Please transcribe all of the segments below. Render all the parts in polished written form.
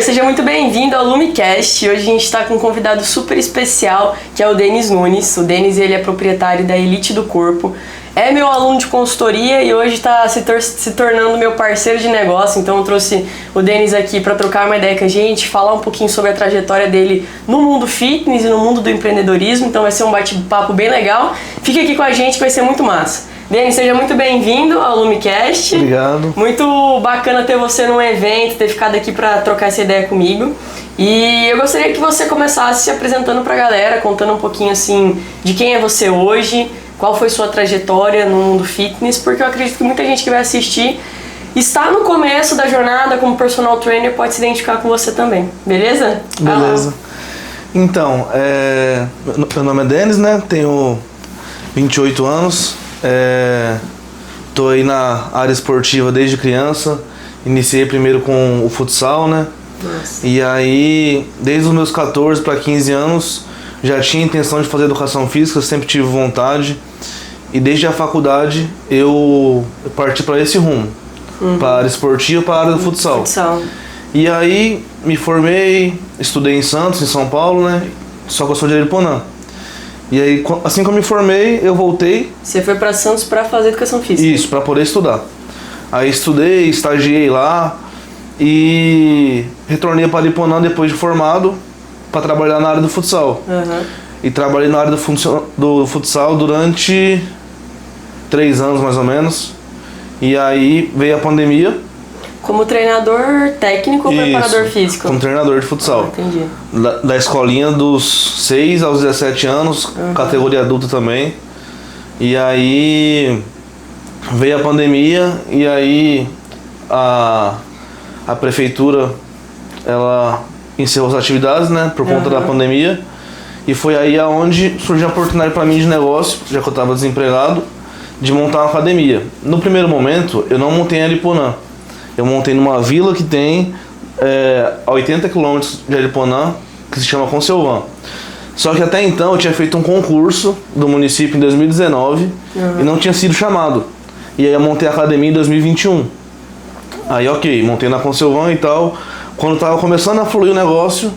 seja muito bem-vindo ao Lumicast. Hoje a gente está com um convidado super especial, que é o Denis Nunes. O Denis, ele é proprietário da Elite do Corpo. É meu aluno de consultoria e hoje está se tornando meu parceiro de negócio. Então eu trouxe o Denis aqui para trocar uma ideia com a gente, falar um pouquinho sobre a trajetória dele no mundo fitness e no mundo do empreendedorismo. Então vai ser um bate-papo bem legal. Fique aqui com a gente que vai ser muito massa. Denis, seja muito bem-vindo ao Lumicast. Obrigado. Muito bacana ter você num evento, ter ficado aqui para trocar essa ideia comigo. E eu gostaria que você começasse se apresentando pra galera, contando um pouquinho assim de quem é você hoje, qual foi sua trajetória no mundo fitness, porque eu acredito que muita gente que vai assistir está no começo da jornada como personal trainer, pode se identificar com você também, beleza? Beleza. Então, meu nome é Denis, né? Tenho 28 anos. Tô aí na área esportiva desde criança. Iniciei primeiro com o futsal, né? Nossa. E aí, desde os meus 14 para 15 anos, já tinha intenção de fazer educação física, sempre tive vontade. E desde a faculdade eu parti para esse rumo, para a área esportiva, para a área do futsal. E aí me formei, estudei em Santos, em São Paulo, né? Só que eu sou de Aripuanã. E aí, assim que eu me formei, eu voltei. Você foi para Santos para fazer educação física? Isso, para poder estudar. Aí estudei, estagiei lá e retornei para Aripuanã depois de formado para trabalhar na área do futsal. Uhum. E trabalhei na área do futsal durante 3 anos mais ou menos. E aí veio a pandemia. Como treinador técnico ou preparador físico? Como treinador de futsal. Entendi. Da escolinha dos 6 aos 17 anos, categoria adulta também. E aí veio a pandemia e aí a prefeitura ela encerrou as atividades, né, por conta da pandemia. E foi aí aonde surgiu a oportunidade para mim de negócio, já que eu estava desempregado, de montar uma academia. No primeiro momento, eu não montei em Aripuanã. Eu montei numa vila que tem a 80 km de Aripuanã, que se chama Conselvã. Só que até então eu tinha feito um concurso do município em 2019 e não tinha sido chamado. E aí eu montei a academia em 2021. Aí ok, montei na Conselvã e tal. Quando estava começando a fluir o negócio,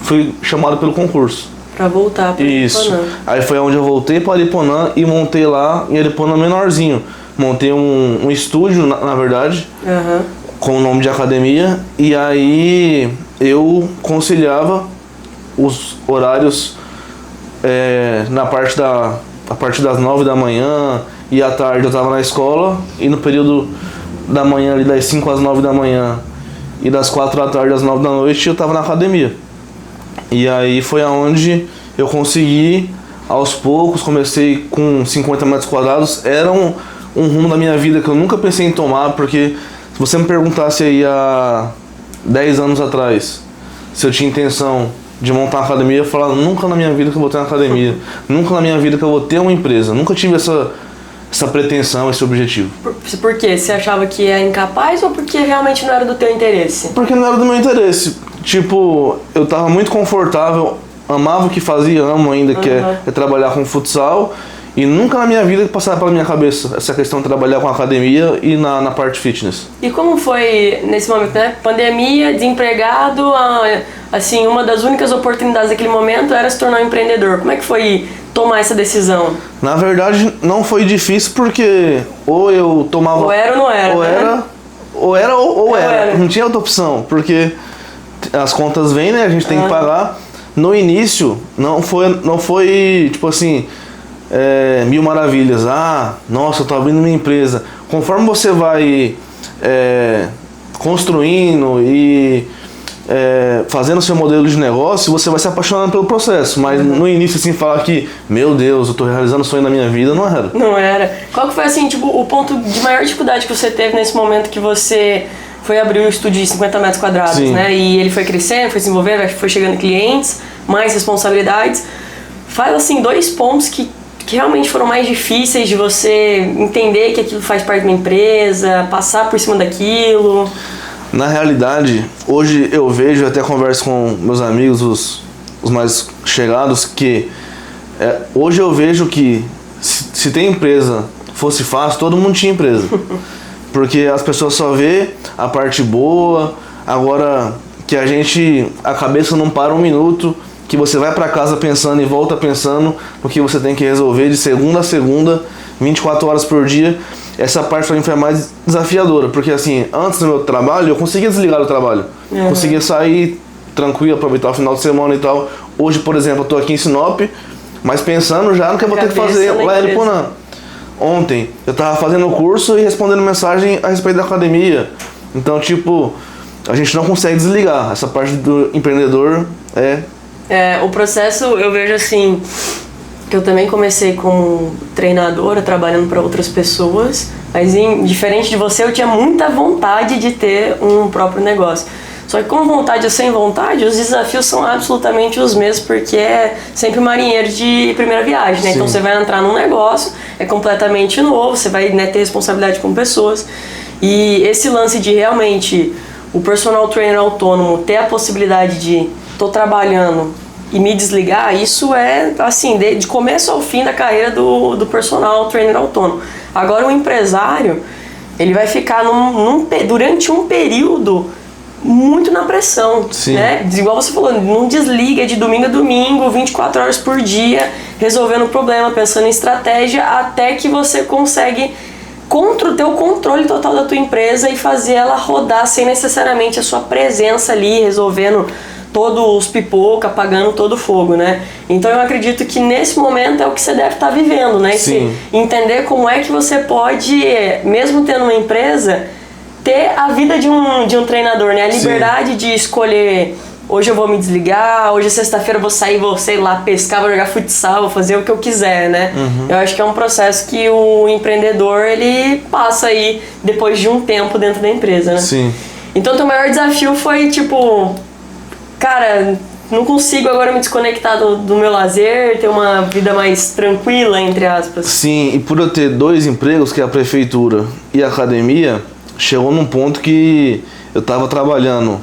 fui chamado pelo concurso. Pra voltar para Aripuanã. Isso. Aí foi onde eu voltei para Aripuanã e montei lá em Aripuanã menorzinho. Montei um estúdio, na verdade, com o nome de academia. E aí eu conciliava os horários a partir das 9 da manhã e à tarde eu estava na escola. E no período da manhã, ali das 5 às 9 da manhã e das 4 da tarde às 9 da noite, eu estava na academia. E aí foi aonde eu consegui, aos poucos, comecei com 50 metros quadrados. Era um rumo da minha vida que eu nunca pensei em tomar, porque se você me perguntasse aí há 10 anos atrás se eu tinha intenção de montar uma academia, eu falava, nunca na minha vida que eu vou ter uma academia, nunca na minha vida que eu vou ter uma empresa, nunca tive essa pretensão, esse objetivo. Por quê? Você achava que é incapaz ou porque realmente não era do teu interesse? Porque não era do meu interesse. Tipo, eu tava muito confortável, amava o que fazia, amo ainda, que é trabalhar com futsal. E nunca na minha vida passava pela minha cabeça essa questão de trabalhar com academia e na parte fitness. E como foi nesse momento, né? Pandemia, desempregado, assim, uma das únicas oportunidades daquele momento era se tornar um empreendedor. Como é que foi tomar essa decisão? Na verdade, não foi difícil porque ou eu tomava... Ou era ou não era, ou era ou era. Não tinha outra opção, porque as contas vêm, né? A gente tem que pagar. No início, não foi tipo assim... mil maravilhas, nossa, eu tô abrindo minha empresa. Conforme você vai construindo e fazendo seu modelo de negócio, você vai se apaixonando pelo processo. Mas no início, assim, falar que, meu Deus, eu tô realizando o sonho da minha vida, não era. Não era. Qual que foi, assim, tipo, o ponto de maior dificuldade que você teve nesse momento que você foi abrir um estúdio de 50 metros quadrados, né? E ele foi crescendo, foi desenvolvendo, foi chegando clientes, mais responsabilidades. Faz, assim, 2 pontos que realmente foram mais difíceis de você entender que aquilo faz parte de uma empresa, passar por cima daquilo. Na realidade, hoje eu vejo, até converso com meus amigos, os mais chegados, que hoje eu vejo que se tem empresa fosse fácil, todo mundo tinha empresa. Porque as pessoas só vê a parte boa. Agora, que a cabeça não para um minuto, que você vai para casa pensando e volta pensando no que você tem que resolver de segunda a segunda, 24 horas por dia. Essa parte para mim foi a mais desafiadora, porque assim, antes do meu trabalho, eu conseguia desligar do trabalho. Conseguia sair tranquilo, aproveitar o final de semana e tal. Hoje, por exemplo, eu tô aqui em Sinop, mas pensando já no que eu vou ter que fazer lá em Aripuanã. Ontem, eu tava fazendo o curso e respondendo mensagem a respeito da academia. Então, tipo, a gente não consegue desligar. Essa parte do empreendedor o processo, eu vejo assim, que eu também comecei como treinadora, trabalhando para outras pessoas, mas diferente de você, eu tinha muita vontade de ter um próprio negócio. Só que com vontade ou sem vontade, os desafios são absolutamente os mesmos, porque é sempre marinheiro de primeira viagem, né? Sim. Então você vai entrar num negócio, é completamente novo, você vai, né, ter responsabilidade com pessoas. E esse lance de realmente o personal trainer autônomo ter a possibilidade de tô trabalhando e me desligar, isso é assim, de começo ao fim da carreira do personal trainer autônomo. Agora o empresário, ele vai ficar durante um período muito na pressão, né? Igual você falou, não desliga de domingo a domingo, 24 horas por dia, resolvendo o problema, pensando em estratégia, até que você consegue ter o controle total da tua empresa e fazer ela rodar sem necessariamente a sua presença ali, resolvendo todos os pipoca, apagando todo o fogo, né? Então eu acredito que nesse momento é o que você deve estar vivendo, né? Entender como é que você pode, mesmo tendo uma empresa, ter a vida de um treinador, né? A liberdade de escolher, hoje eu vou me desligar, hoje é sexta-feira eu vou sair, vou, sei lá, pescar, vou jogar futsal, vou fazer o que eu quiser, né? Eu acho que é um processo que o empreendedor, ele passa aí depois de um tempo dentro da empresa, né? Sim. Então teu maior desafio foi, tipo, cara, não consigo agora me desconectar do meu lazer, ter uma vida mais tranquila, entre aspas. Sim, e por eu ter 2 empregos, que é a prefeitura e a academia, chegou num ponto que eu tava trabalhando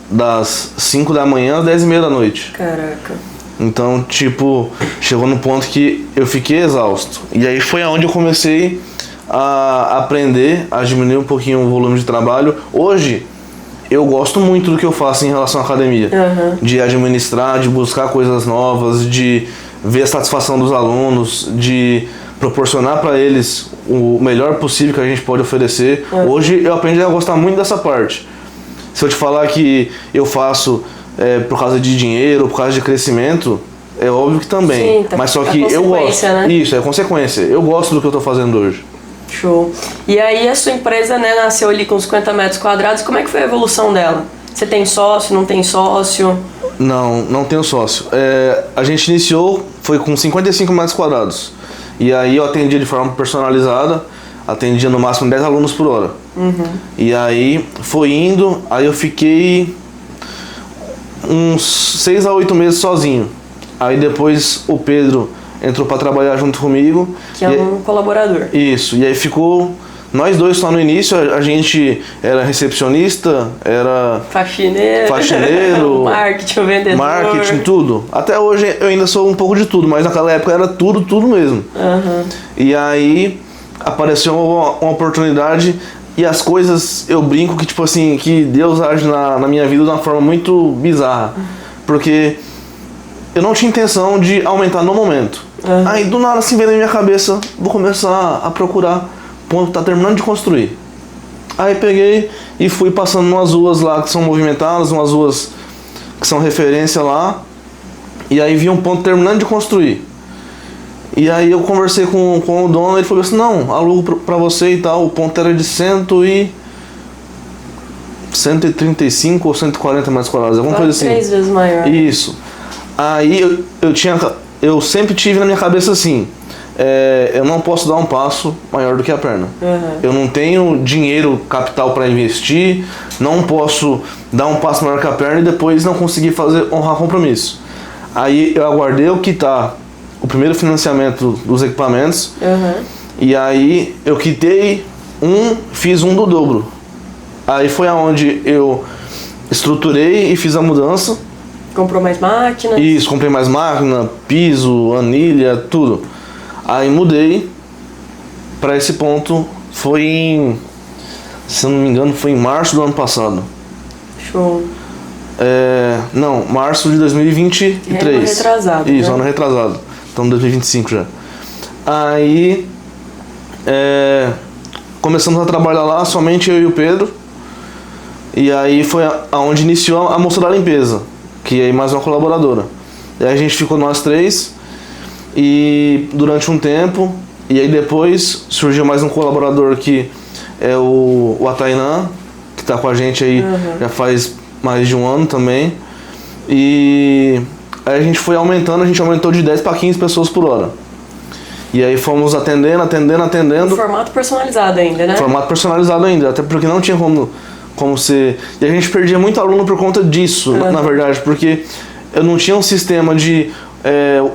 das 5 da manhã às 10h30 da noite. Caraca. Então, tipo, chegou num ponto que eu fiquei exausto. E aí foi aonde eu comecei a aprender, a diminuir um pouquinho o volume de trabalho. Hoje, eu gosto muito do que eu faço em relação à academia. De administrar, de buscar coisas novas, de ver a satisfação dos alunos, de proporcionar para eles o melhor possível que a gente pode oferecer. Hoje eu aprendi a gostar muito dessa parte. Se eu te falar que eu faço por causa de dinheiro, por causa de crescimento, é óbvio que também. Sim, mas só que eu gosto. Né? Isso, é consequência. Eu gosto do que eu estou fazendo hoje. Show. E aí a sua empresa, né, nasceu ali com 50 metros quadrados. Como é que foi a evolução dela? Você tem sócio, não tem sócio? Não tenho sócio. A gente iniciou, foi com 55 metros quadrados. E aí eu atendia de forma personalizada, atendia no máximo 10 alunos por hora. E aí foi indo, aí eu fiquei uns 6 a 8 meses sozinho. Aí depois o Pedro entrou para trabalhar junto comigo. Que é um colaborador. Isso, e aí ficou nós dois só no início. A gente era recepcionista, era faxineiro, marketing, tudo. Até hoje eu ainda sou um pouco de tudo, mas naquela época era tudo mesmo. E aí apareceu uma oportunidade e as coisas, eu brinco que tipo assim, que Deus age na minha vida de uma forma muito bizarra. Porque eu não tinha intenção de aumentar no momento. Aí do nada assim veio na minha cabeça, vou começar a procurar ponto que tá terminando de construir. Aí peguei e fui passando umas ruas lá que são movimentadas, umas ruas que são referência lá. E aí vi um ponto terminando de construir. E aí eu conversei com o dono, ele falou assim, não, alugo pra você e tal, o ponto era de 135 ou 140 metros quadrados, alguma coisa assim. 3 vezes maior. Isso. Aí eu sempre tive na minha cabeça assim, eu não posso dar um passo maior do que a perna. Eu não tenho dinheiro, capital para investir, não posso dar um passo maior que a perna e depois não conseguir honrar compromisso. Aí eu aguardei eu quitar o primeiro financiamento dos equipamentos, e aí eu quitei fiz um do dobro. Aí foi aonde eu estruturei e fiz a mudança. Comprou mais máquinas? Isso, comprei mais máquina, piso, anilha, tudo. Aí mudei para esse ponto, se eu não me engano, foi em março do ano passado. Show. Não, março de 2023. Ano retrasado. Isso, né? ano retrasado. Estamos em 2025 já. Aí começamos a trabalhar lá, somente eu e o Pedro. E aí foi aonde iniciou a moça da limpeza, que é mais uma colaboradora. E aí a gente ficou nós três e durante um tempo. E aí depois surgiu mais um colaborador que é o Atainan, que está com a gente aí já faz mais de um ano também. E aí a gente foi aumentando, a gente aumentou de 10 para 15 pessoas por hora. E aí fomos atendendo. Um formato personalizado ainda, né? Formato personalizado ainda, até porque não tinha como ser... E a gente perdia muito aluno por conta disso, na verdade, porque eu não tinha um sistema de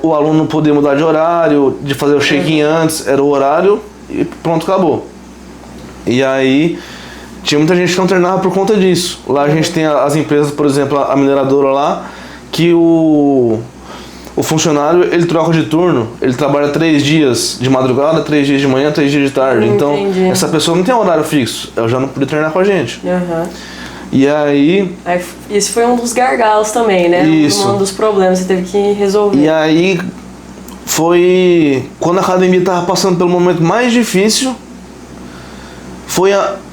o aluno poder mudar de horário, de fazer o check-in antes, era o horário e pronto, acabou. E aí tinha muita gente que não treinava por conta disso. Lá a gente tem as empresas, por exemplo, a mineradora lá, que o funcionário, ele troca de turno, ele trabalha 3 dias de madrugada, 3 dias de manhã, 3 dias de tarde. Então, essa pessoa não tem horário fixo, ela já não podia treinar com a gente. E aí... Esse foi um dos gargalos também, né? Isso. Um dos problemas que você teve que resolver. E aí, foi quando a academia estava passando pelo momento mais difícil, foi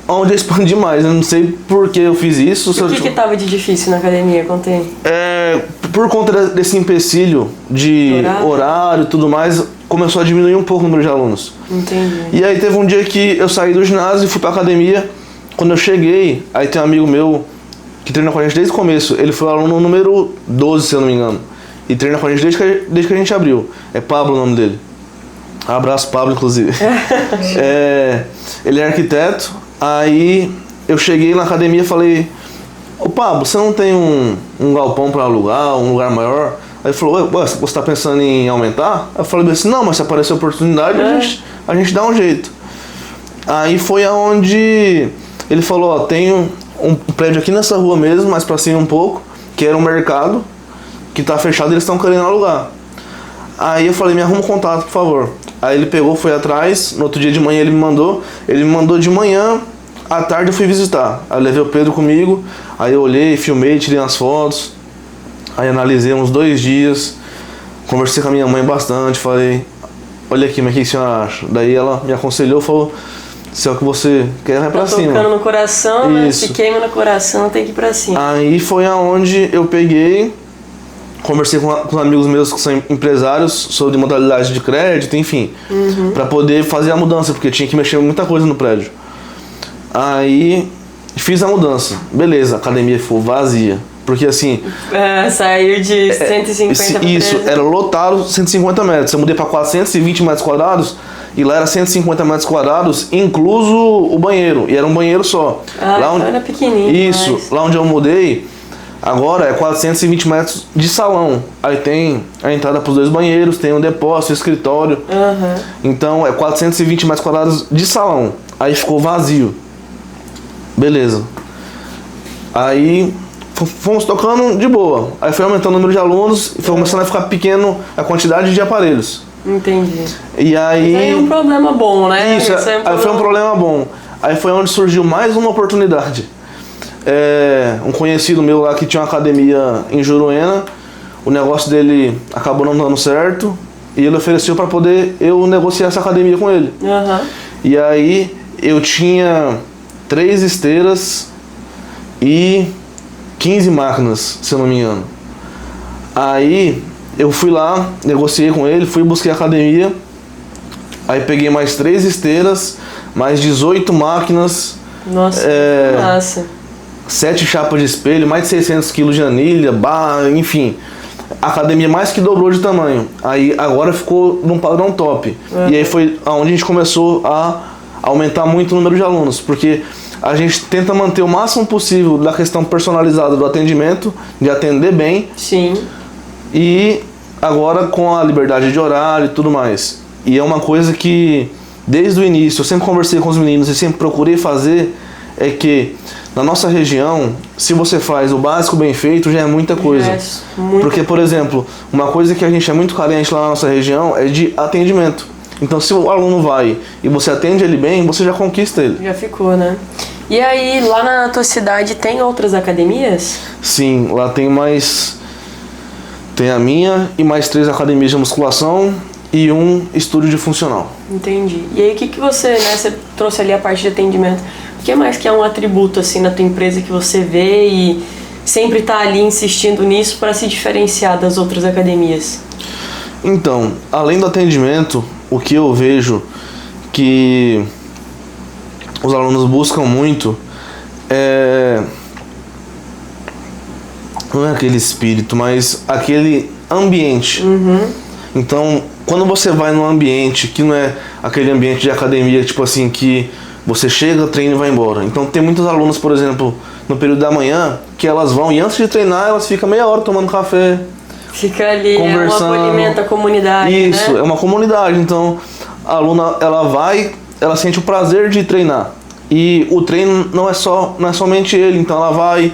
onde eu expandi mais. Eu não sei por que eu fiz isso. O que estava de difícil na academia? Contei. Por conta desse empecilho de horário e tudo mais, começou a diminuir um pouco o número de alunos. Entendi. E aí teve um dia que eu saí do ginásio e fui pra academia. Quando eu cheguei, aí tem um amigo meu que treina com a gente desde o começo. Ele foi o aluno número 12, se eu não me engano. E treina com a gente desde que a gente abriu. É Pablo o nome dele. Abraço, Pablo, inclusive. Ele é arquiteto. Aí eu cheguei na academia e falei: ô Pablo, você não tem um galpão para alugar, um lugar maior? Aí ele falou: ué, você está pensando em aumentar? Aí eu falei assim: não, mas se aparecer oportunidade, a gente dá um jeito. Aí foi aonde ele falou: ó, tem um prédio aqui nessa rua mesmo, mais pra cima um pouco, que era um mercado, que tá fechado e eles estão querendo alugar. Aí eu falei: me arruma um contato, por favor. Aí ele pegou, foi atrás, no outro dia de manhã ele me mandou de manhã, à tarde eu fui visitar. Aí eu levei o Pedro comigo, aí eu olhei, filmei, tirei umas fotos, aí analisei uns 2 dias, conversei com a minha mãe bastante, falei: olha aqui, mas o que a senhora acha? Daí ela me aconselhou, falou: se é o que você quer, vai pra cima. Tocando no coração, né? Se queima no coração, tem que ir pra cima. Aí foi aonde eu peguei, conversei com amigos meus que são empresários sobre modalidade de crédito, enfim, pra poder fazer a mudança, porque tinha que mexer muita coisa no prédio. Aí fiz a mudança, beleza, a academia ficou vazia, porque assim... saiu de 150 para Isso, era lotado 150 metros, eu mudei pra 420 metros quadrados, e lá era 150 metros quadrados, incluso o banheiro, e era um banheiro só. Lá onde... era pequenininho. Isso, mas... lá onde eu mudei, agora é 420 metros de salão. Aí tem a entrada para os 2 banheiros, tem um depósito, escritório. Então é 420 metros quadrados de salão. Aí ficou vazio. Beleza. Aí fomos tocando de boa. Aí foi aumentando o número de alunos e foi começando a ficar pequeno a quantidade de aparelhos. Entendi. E aí... Mas aí é um problema bom, né? Isso, aí foi um problema bom. Aí foi onde surgiu mais uma oportunidade. Um conhecido meu lá que tinha uma academia em Juruena, o negócio dele acabou não dando certo e ele ofereceu para poder eu negociar essa academia com ele. E aí eu tinha 3 esteiras e 15 máquinas, se eu não me engano. Aí eu fui lá, negociei com ele, fui buscar a academia, aí peguei mais 3 esteiras, mais 18 máquinas. Nossa, massa. 7 chapas de espelho, mais de 600 kg de anilha, barra, enfim. A academia mais que dobrou de tamanho. Aí agora ficou num padrão top. E aí foi onde a gente começou a aumentar muito o número de alunos, porque a gente tenta manter o máximo possível da questão personalizada do atendimento, de atender bem. Sim. E agora com a liberdade de horário e tudo mais. E é uma coisa que desde o início eu sempre conversei com os meninos e sempre procurei fazer, é que na nossa região, se você faz o básico bem feito, já é muita coisa. Porque, por exemplo, uma coisa que a gente é muito carente lá na nossa região é de atendimento. Então se o aluno vai e você atende ele bem, você já conquista ele. Já ficou, né? E aí, lá na tua cidade tem outras academias? Sim, lá tem mais... Tem a minha e mais 3 academias de musculação e um estúdio de funcional. Entendi. E aí, o que você, né, você trouxe ali a parte de atendimento. O que mais que é um atributo, assim, na tua empresa que você vê e sempre tá ali insistindo nisso para se diferenciar das outras academias? Então, além do atendimento, o que eu vejo que os alunos buscam muito não é aquele espírito, mas aquele ambiente. Então, quando você vai num ambiente que não é aquele ambiente de academia, tipo assim, que você chega, treina e vai embora. Então, tem muitos alunos, por exemplo, no período da manhã, que elas vão e antes de treinar, elas ficam meia hora tomando café. Fica ali, conversando. É um acolhimento à comunidade, Isso, né? é uma comunidade. Então, a aluna, ela vai, ela sente o prazer de treinar. E o treino não é somente ele. Então, ela vai,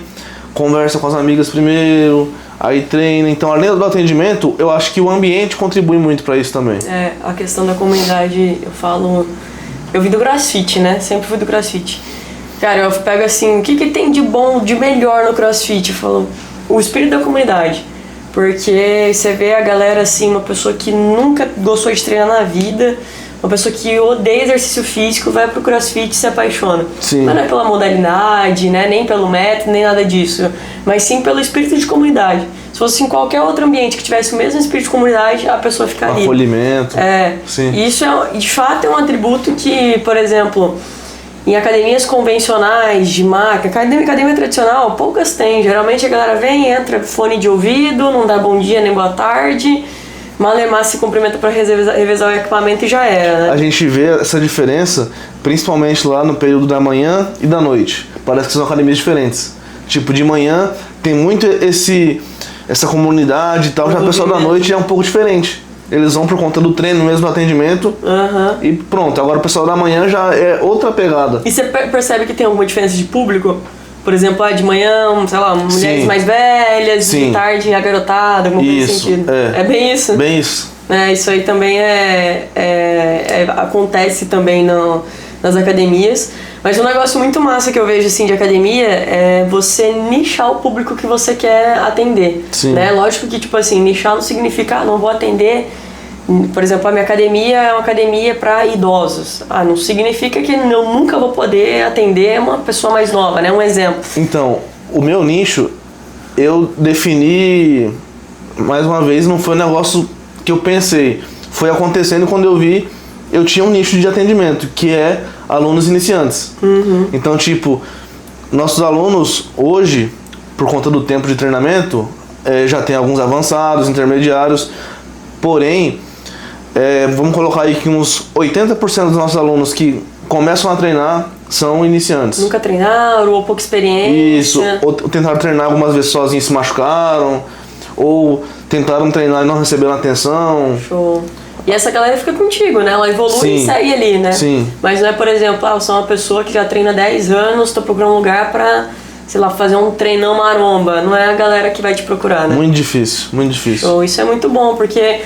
conversa com as amigas primeiro, aí treina. Então, além do atendimento, eu acho que o ambiente contribui muito para isso também. É, a questão da comunidade, eu vim do CrossFit, né? Sempre fui do CrossFit. Cara, eu pego assim, o que tem de bom, de melhor no CrossFit? Eu falo, o espírito da comunidade. Porque você vê a galera assim, uma pessoa que nunca gostou de treinar na vida, uma pessoa que odeia exercício físico, vai pro CrossFit e se apaixona. Sim. Mas não é pela modalidade, né? Nem pelo método, nem nada disso. Mas sim pelo espírito de comunidade. Se fosse em qualquer outro ambiente que tivesse o mesmo espírito de comunidade, a pessoa ficaria. Acolhimento. Sim. E isso, de fato, é um atributo que, por exemplo, em academias convencionais de máquina, academia tradicional, poucas têm. Geralmente a galera vem, entra fone de ouvido, não dá bom dia nem boa tarde, malemar se cumprimenta para revezar o equipamento e já era, né? A gente vê essa diferença, principalmente lá no período da manhã e da noite. Parece que são academias diferentes. Tipo, de manhã tem muito essa comunidade e tal, já o pessoal da noite é um pouco diferente. Eles vão por conta do treino mesmo, do atendimento, e pronto. Agora o pessoal da manhã já é outra pegada. E você percebe que tem alguma diferença de público? Por exemplo, de manhã, sei lá, mulheres mais velhas, de tarde a garotada, alguma coisa nesse sentido. É bem isso? Bem isso. Isso aí também acontece também nas academias. Mas um negócio muito massa que eu vejo assim de academia é você nichar o público que você quer atender. Sim. Né? Lógico que, tipo assim, nichar não significa, não vou atender. Por exemplo, a minha academia é uma academia para idosos. Não significa que eu nunca vou poder atender uma pessoa mais nova, né? Um exemplo. Então, o meu nicho, eu defini, mais uma vez, não foi um negócio que eu pensei. Foi acontecendo quando eu vi, eu tinha um nicho de atendimento, que é alunos iniciantes. Então, tipo, nossos alunos hoje, por conta do tempo de treinamento, já tem alguns avançados, intermediários, porém, vamos colocar aí que uns 80% dos nossos alunos que começam a treinar são iniciantes. Nunca treinaram, ou pouca experiência. Isso, ou tentaram treinar algumas vezes sozinhos e se machucaram, ou tentaram treinar e não receberam atenção. Show. E essa galera fica contigo, né? Ela evolui e segue ali, né? Sim. Mas não é, por exemplo, eu sou uma pessoa que já treina 10 anos, tô procurando um lugar pra, sei lá, fazer um treinão maromba. Não é a galera que vai te procurar, né? Muito difícil, muito difícil. Show. Isso é muito bom, porque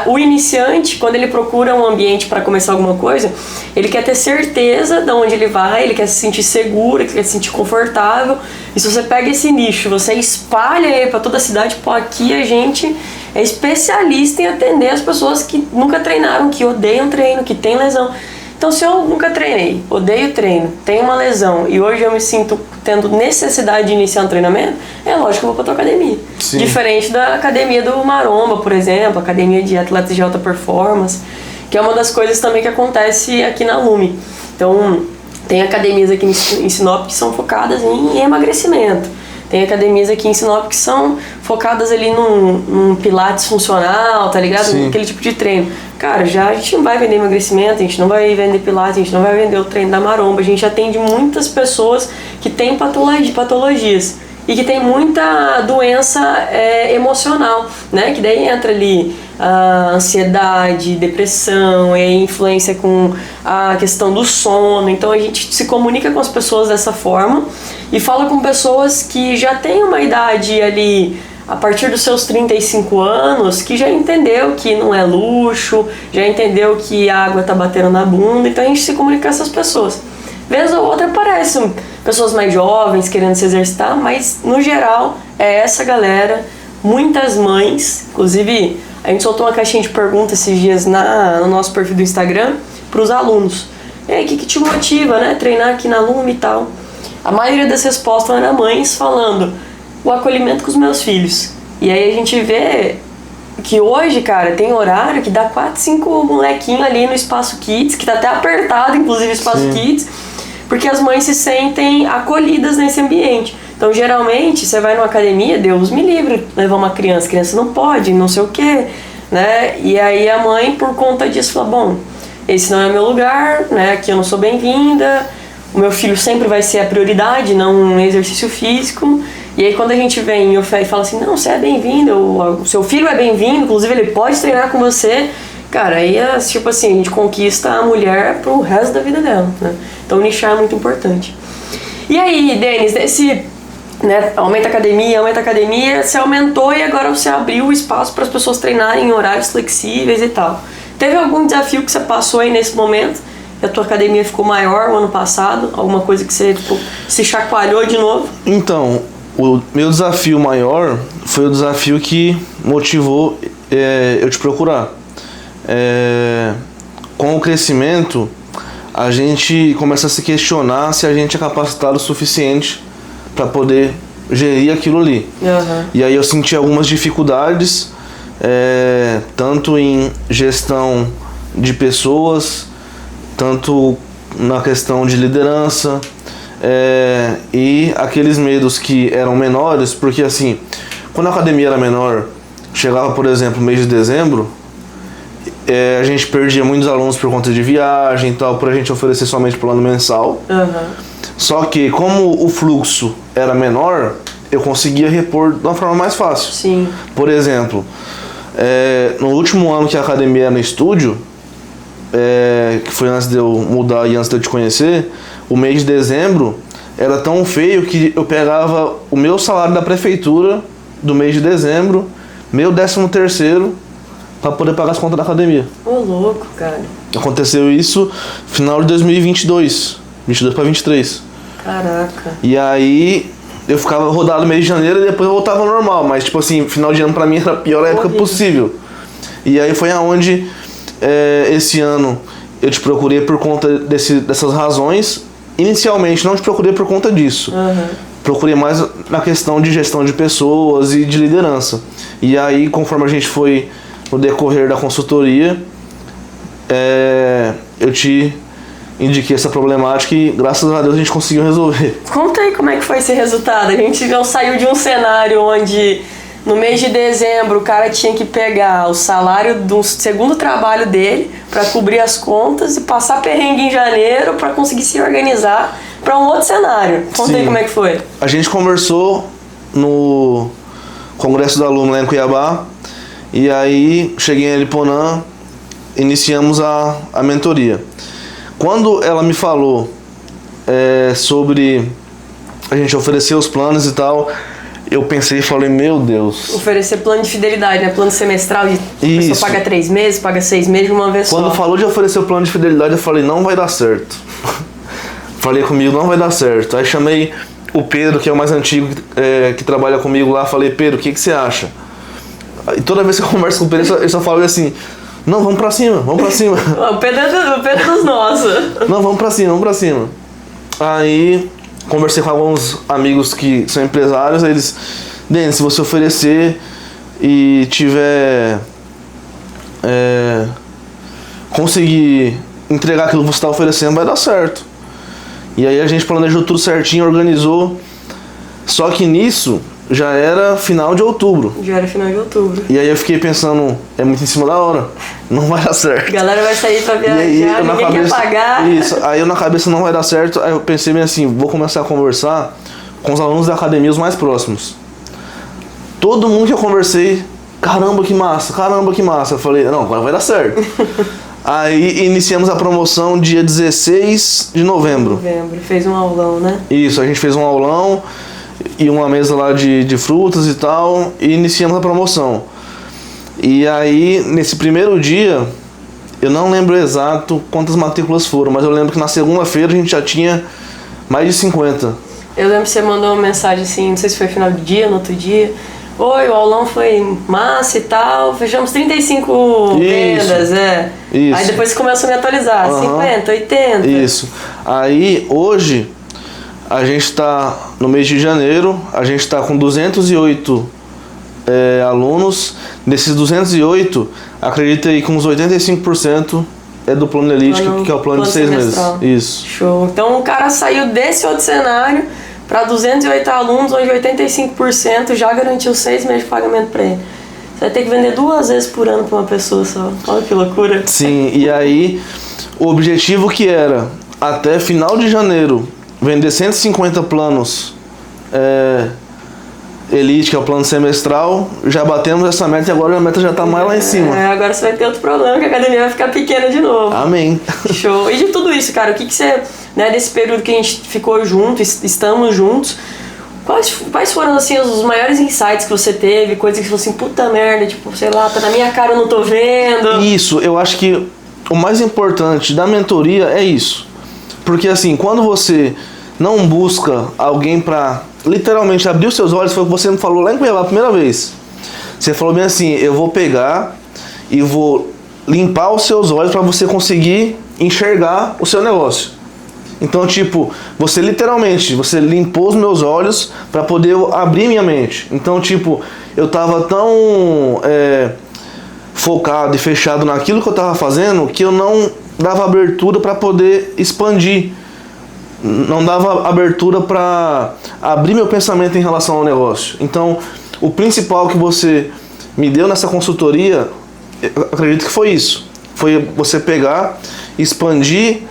o iniciante, quando ele procura um ambiente pra começar alguma coisa, ele quer ter certeza de onde ele vai, ele quer se sentir seguro, ele quer se sentir confortável. E se você pega esse nicho, você espalha ele pra toda a cidade, pô, aqui a gente é especialista em atender as pessoas que nunca treinaram, que odeiam treino, que tem lesão. Então, se eu nunca treinei, odeio treino, tenho uma lesão e hoje eu me sinto tendo necessidade de iniciar um treinamento, é lógico que eu vou pra tua academia. Sim. Diferente da academia do Maromba, por exemplo, academia de atletas de alta performance, que é uma das coisas também que acontece aqui na Lume. Então, tem academias aqui em Sinop que são focadas em emagrecimento. Tem academias aqui em Sinop que são focadas ali num pilates funcional, tá ligado? Sim. Aquele tipo de treino. Cara, a gente não vai vender emagrecimento, a gente não vai vender pilates, a gente não vai vender o treino da maromba. A gente atende muitas pessoas que têm patologias e que tem muita doença emocional, né? Que daí entra ali a ansiedade, depressão, e aí influência com a questão do sono. Então a gente se comunica com as pessoas dessa forma e fala com pessoas que já têm uma idade ali a partir dos seus 35 anos, que já entendeu que não é luxo, já entendeu que a água tá batendo na bunda, então a gente se comunica com essas pessoas. Vez ou outra aparecem pessoas mais jovens querendo se exercitar, mas no geral é essa galera, muitas mães, inclusive a gente soltou uma caixinha de perguntas esses dias no nosso perfil do Instagram para os alunos. E aí, o que te motiva, né? Treinar aqui na Lume e tal. A maioria das respostas eram mães falando o acolhimento com os meus filhos. E aí a gente vê que hoje, cara, tem horário que dá 4, 5 molequinhos ali no Espaço Kids, que tá até apertado, inclusive, o Espaço Sim. Kids, porque as mães se sentem acolhidas nesse ambiente. Então, geralmente, você vai numa academia, Deus me livre, levar uma criança não pode, não sei o quê, né? E aí a mãe, por conta disso, fala, bom, esse não é meu lugar, né? Aqui eu não sou bem-vinda, o meu filho sempre vai ser a prioridade, não um exercício físico. E aí quando a gente vem e fala assim, não, você é bem-vindo, o seu filho é bem-vindo, inclusive ele pode treinar com você, cara, aí é tipo assim, a gente conquista a mulher pro resto da vida dela, né? Então nichar é muito importante. E aí, Denis, desse, né, aumenta a academia, você aumentou e agora você abriu o espaço para as pessoas treinarem em horários flexíveis e tal. Teve algum desafio que você passou aí nesse momento? Que a tua academia ficou maior o ano passado? Alguma coisa que você tipo, se chacoalhou de novo? Então, o meu desafio maior foi o desafio que motivou eu te procurar. Com o crescimento, a gente começa a se questionar se a gente é capacitado o suficiente para poder gerir aquilo ali. Uhum. E aí eu senti algumas dificuldades, tanto em gestão de pessoas, tanto na questão de liderança, e aqueles medos que eram menores, porque assim, quando a academia era menor, chegava, por exemplo, mês de dezembro, a gente perdia muitos alunos por conta de viagem e tal, por a gente oferecer somente plano mensal. Uhum. Só que como o fluxo era menor, eu conseguia repor de uma forma mais fácil. Sim. Por exemplo, no último ano que a academia era no estúdio, que foi antes de eu mudar e antes de eu te conhecer, o mês de dezembro era tão feio que eu pegava o meu salário da prefeitura do mês de dezembro, meu 13º, para poder pagar as contas da academia. Ô, louco, cara. Aconteceu isso no final de 2022, 22 para 23. Caraca. E aí eu ficava rodado no mês de janeiro e depois eu voltava ao normal, mas tipo assim, final de ano pra mim era a pior época possível. E aí foi aonde esse ano eu te procurei por conta dessas razões. Inicialmente não te procurei por conta disso. Uhum. Procurei mais na questão de gestão de pessoas e de liderança. E aí, conforme a gente foi no decorrer da consultoria, eu te indiquei essa problemática e graças a Deus a gente conseguiu resolver. Conta aí como é que foi esse resultado. A gente não saiu de um cenário onde no mês de dezembro o cara tinha que pegar o salário do segundo trabalho dele para cobrir as contas e passar perrengue em janeiro para conseguir se organizar para um outro cenário. Conta aí como é que foi. A gente conversou no Congresso da Lume lá em Cuiabá e aí cheguei em Ariponã, iniciamos a mentoria. Quando ela me falou sobre a gente oferecer os planos e tal, eu pensei e falei, meu Deus. Oferecer plano de fidelidade, né? Plano semestral, de a pessoa paga 3 meses, paga 6 meses de uma vez só. Quando falou de oferecer o plano de fidelidade, eu falei, não vai dar certo. Falei comigo, não vai dar certo. Aí chamei o Pedro, que é o mais antigo, que trabalha comigo lá, falei, Pedro, o que você acha? E toda vez que eu converso com o Pedro, ele só fala assim, não, vamos pra cima, vamos pra cima. O Pedro é dos nossos. Não, vamos pra cima, vamos pra cima. Aí conversei com alguns amigos que são empresários, aí eles, Denis, se você oferecer e tiver conseguir entregar aquilo que você está oferecendo, vai dar certo. E aí a gente planejou tudo certinho, organizou. Só que nisso já era final de outubro. Já era final de outubro. E aí eu fiquei pensando, é muito em cima da hora, não vai dar certo. A galera vai sair pra viajar, aí, ninguém quer pagar. Isso, aí eu na cabeça não vai dar certo, aí eu pensei bem assim, vou começar a conversar com os alunos da academia os mais próximos. Todo mundo que eu conversei, caramba que massa. Eu falei, não, agora vai dar certo. Aí iniciamos a promoção dia 16 de novembro. Fez um aulão, né? Isso, a gente fez um aulão e uma mesa lá de frutas e tal, e iniciamos a promoção. E aí, nesse primeiro dia, eu não lembro exato quantas matrículas foram, mas eu lembro que na segunda-feira a gente já tinha mais de 50. Eu lembro que você mandou uma mensagem assim, não sei se foi final do dia, no outro dia. Oi, o aulão foi massa e tal, fechamos 35 vendas, Isso. Aí depois você começa a me atualizar, 50, 80. Isso. Aí, hoje, a gente está no mês de janeiro, a gente está com 208 alunos. Desses 208, acredita aí que uns 85% é do plano Elite, que é o plano de 6 meses. Isso. Show. Então o cara saiu desse outro cenário para 208 alunos, onde 85% já garantiu 6 meses de pagamento para ele. Você vai ter que vender 2 vezes por ano para uma pessoa só. Olha que loucura. Sim, e aí o objetivo que era até final de janeiro vender 150 planos Elite, que é o plano semestral, já batemos essa meta e agora a meta já tá mais lá em cima. Agora você vai ter outro problema, que a academia vai ficar pequena de novo. Amém. Show. E de tudo isso, cara, o que você, né, desse período que a gente ficou junto, estamos juntos, quais foram, assim, os maiores insights que você teve, coisas que você falou assim, puta merda, tipo, sei lá, tá na minha cara, eu não tô vendo. Isso, eu acho que o mais importante da mentoria é isso. Porque assim, quando você não busca alguém pra literalmente abrir os seus olhos, foi o que você me falou lá em Cuiabá a primeira vez. Você falou bem assim, eu vou pegar e vou limpar os seus olhos para você conseguir enxergar o seu negócio. Então, tipo, você literalmente, você limpou os meus olhos para poder abrir minha mente. Então, tipo, eu tava tão focado e fechado naquilo que eu tava fazendo que eu não dava abertura para poder expandir. Não dava abertura para abrir meu pensamento em relação ao negócio. Então, o principal que você me deu nessa consultoria, eu acredito que foi isso. Foi você pegar, expandir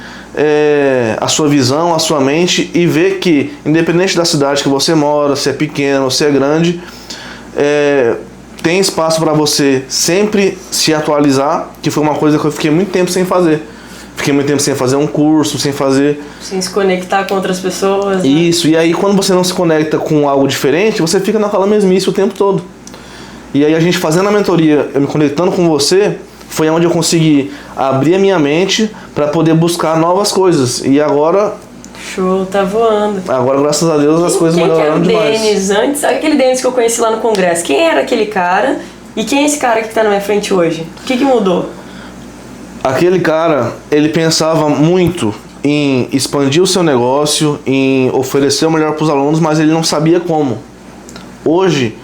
a sua visão, a sua mente e ver que, independente da cidade que você mora, se é pequeno ou se é grande, tem espaço para você sempre se atualizar, que foi uma coisa que eu fiquei muito tempo sem fazer. Fiquei muito tempo sem fazer um curso, sem se conectar com outras pessoas. Né? Isso, e aí quando você não se conecta com algo diferente, você fica naquela mesmice o tempo todo. E aí a gente fazendo a mentoria, eu me conectando com você, foi onde eu consegui abrir a minha mente para poder buscar novas coisas. E agora... Show, tá voando. Agora, graças a Deus, as coisas melhoraram demais. Quem era o Denis antes? Sabe aquele Denis que eu conheci lá no congresso? Quem era aquele cara? E quem é esse cara que tá na minha frente hoje? O que mudou? Aquele cara, ele pensava muito em expandir o seu negócio, em oferecer o melhor para os alunos, mas ele não sabia como. Hoje,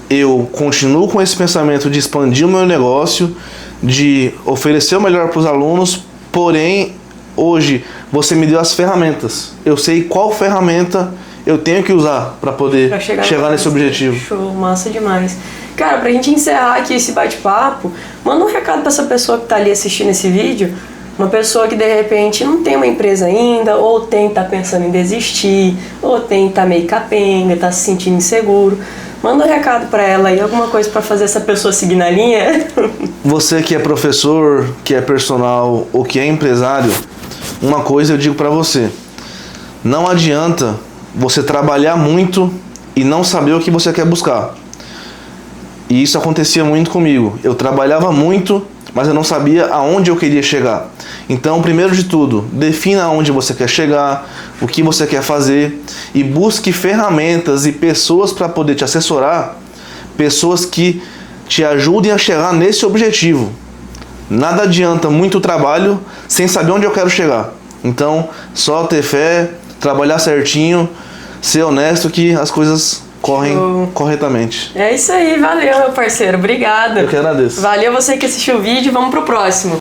eu continuo com esse pensamento de expandir o meu negócio, de oferecer o melhor para os alunos, porém, hoje, você me deu as ferramentas. Eu sei qual ferramenta eu tenho que usar para poder chegar nesse objetivo. Show, massa demais. Cara, pra gente encerrar aqui esse bate-papo, manda um recado pra essa pessoa que tá ali assistindo esse vídeo, uma pessoa que de repente não tem uma empresa ainda, ou tá pensando em desistir, ou tá meio capenga, tá se sentindo inseguro. Manda um recado pra ela aí, alguma coisa pra fazer essa pessoa seguir na linha. Você que é professor, que é personal ou que é empresário, uma coisa eu digo pra você: não adianta você trabalhar muito e não saber o que você quer buscar. E isso acontecia muito comigo. Eu trabalhava muito, mas eu não sabia aonde eu queria chegar. Então, primeiro de tudo, defina aonde você quer chegar, o que você quer fazer e busque ferramentas e pessoas para poder te assessorar, pessoas que te ajudem a chegar nesse objetivo. Nada adianta muito trabalho sem saber onde eu quero chegar. Então, só ter fé, trabalhar certinho, ser honesto que as coisas correm corretamente. É isso aí, valeu, meu parceiro. Obrigada. Eu que agradeço. Valeu você que assistiu o vídeo, vamos pro próximo.